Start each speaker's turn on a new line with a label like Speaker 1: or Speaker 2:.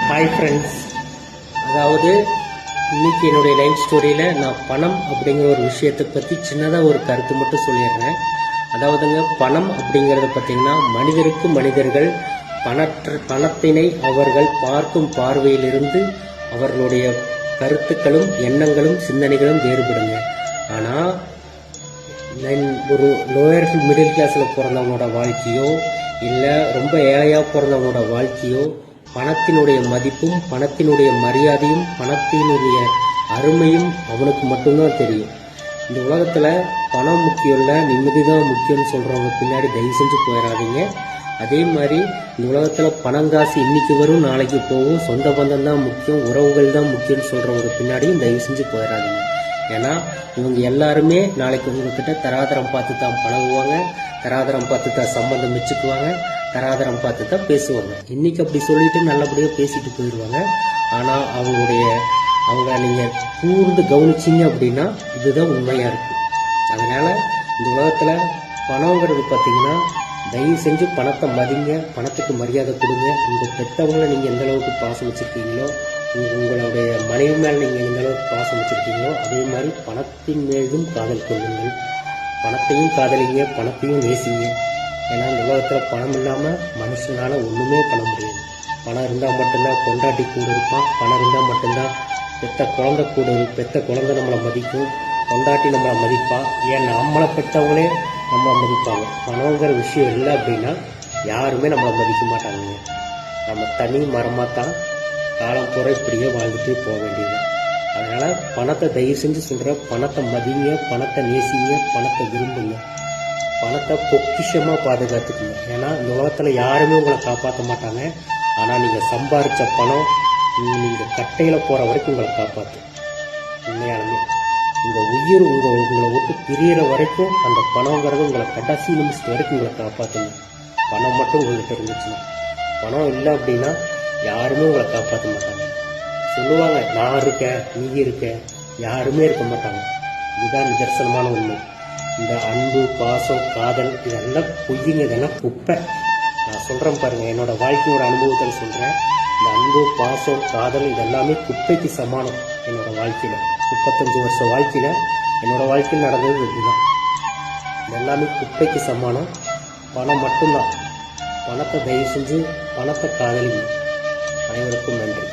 Speaker 1: Hi friends, அதாவது இன்னைக்கு என்னுடைய லைஃப் ஸ்டோரியில் நான் பணம் அப்படிங்கிற ஒரு விஷயத்தை பற்றி சின்னதாக ஒரு கருத்து மட்டும் சொல்லிடுறேன். அதாவதுங்க, பணம் அப்படிங்கிறத பார்த்திங்கன்னா மனிதருக்கு மனிதர்கள் பணத்தினை அவர்கள் பார்க்கும் பார்வையிலிருந்து அவர்களுடைய கருத்துக்களும் எண்ணங்களும் சிந்தனைகளும் வேறுபடுங்க. ஆனால் ஒரு லோயர் மிடில் கிளாஸில் பிறந்தவங்களோட வாழ்க்கையோ இல்லை ரொம்ப ஏழையாக பிறந்தவங்களோட வாழ்க்கையோ பணத்தினுடைய மதிப்பும் பணத்தினுடைய மரியாதையும் பணத்தினுடைய அருமையும் அவனுக்கு மட்டும்தான் தெரியும். இந்த உலகத்தில் பணம் முக்கியம் இல்லை, நிம்மதி தான் முக்கியம்னு சொல்கிறவங்க பின்னாடி தயவு செஞ்சு போயிடாதீங்க. அதே மாதிரி இந்த உலகத்தில் பணங்காசு இன்னைக்கு வரும் நாளைக்கு போகும், சொந்த பந்தம் தான் முக்கியம், உறவுகள் தான் முக்கியம்னு சொல்கிறவங்க பின்னாடியும் தயவு செஞ்சு போயிடாதீங்க. ஏன்னா இவங்க எல்லாருமே நாளைக்கு உங்ககிட்ட தராதரம் பார்த்து தான் பழகுவாங்க, தராதரம் பார்த்து தான் சம்பந்தம் வச்சுக்குவாங்க, தராதரம் பார்த்து தான் பேசுவாங்க. இன்னைக்கு அப்படி சொல்லிட்டு நல்லபடியாக பேசிட்டு போயிடுவாங்க. ஆனால் அவங்க நீங்கள் கூர்ந்து கவனிச்சிங்க அப்படின்னா இதுதான் உண்மையாக இருக்குது. அதனால் இந்த உலகத்தில் பணங்கிறது பார்த்திங்கன்னா தயவு செஞ்சு பணத்தை மதிங்க, பணத்துக்கு மரியாதை கொடுங்க. உங்கள் பெற்றவங்களை நீங்கள் எந்த அளவுக்கு பாசம் வச்சுருக்கீங்களோ, உங்களுடைய மனைவி மேல் நீங்கள் எந்த அளவுக்கு பாசம் வச்சுருக்கீங்களோ அதே மாதிரி பணத்தின் மேலும் காதல் கொள்ளுங்கள். பணத்தையும் காதலிங்க, பணத்தையும் நேசிங்க. ஏன்னா இந்த உலகத்தில் பணம் இல்லாமல் மனுஷனால் ஒன்றுமே பண்ண முடியாது. பணம் இருந்தால் மட்டும்தான் கொண்டாட்டி கூட இருப்பான், பணம் இருந்தால் மட்டும்தான் பெத்த குழந்தை நம்மளை மதிக்கும், கொண்டாட்டி நம்மளை மதிப்பா. ஏன் நம்மளை பெற்றவங்களே நம்மளை மதிப்பாங்க. பணங்கிற விஷயம் இல்லை அப்படின்னா யாருமே நம்மளை மதிக்க மாட்டாங்க. நம்ம தனி மரமாக தான் காலம் பூரா இப்படியே வாழ்ந்துட்டு போக வேண்டியது. அதனால் பணத்தை தயவு செஞ்சு சொல்கிறேன், பணத்தை மதிங்க, பணத்தை நேசிங்க, பணத்தை விரும்புங்க, பணத்தை பொக்கிஷமாக பாதுகாத்துக்குங்க. ஏன்னா இந்த உலகத்தில் யாருமே உங்களை காப்பாற்ற மாட்டாங்க. ஆனால் நீங்கள் சம்பாதிச்ச பணம் நீங்கள் கட்டையில் போகிற வரைக்கும் உங்களை காப்பாற்று. உண்மையாலுமே உங்கள் உயிர் உங்களை விட்டு பிரியிற வரைக்கும் அந்த பணங்கிறது உங்களை கடைசி நிமிஷத்து வரைக்கும் உங்களை காப்பாற்றணும். பணம் மட்டும் உங்கள்கிட்ட இருந்துச்சுன்னா. பணம் இல்லை அப்படின்னா யாருமே உங்களை காப்பாற்ற மாட்டாங்க. சொல்லுவாங்க, நான் இருக்கேன், நீ இருக்க, யாருமே இருக்க மாட்டாங்க. இதுதான் நிதர்சனமான உண்மை. இந்த அன்பு, பாசம், காதல் இதெல்லாம் பொய்யுங்க, இதெல்லாம் குப்பை. நான் சொல்கிறேன் பாருங்கள், என்னோடய வாழ்க்கையோட அனுபவத்தில் சொல்கிறேன். இந்த அன்பு, பாசம், காதல் இதெல்லாமே குப்பைக்கு சமானம். என்னோடய வாழ்க்கையில் 35 வருஷ வாழ்க்கையில் என்னோடய வாழ்க்கையில் நடந்தது இதுதான். இதெல்லாமே குப்பைக்கு சமானம். பணம் மட்டும்தான். பணத்தை தயவு செஞ்சு பணத்தை காதலிங்க. அனைவருக்கும் நன்றி.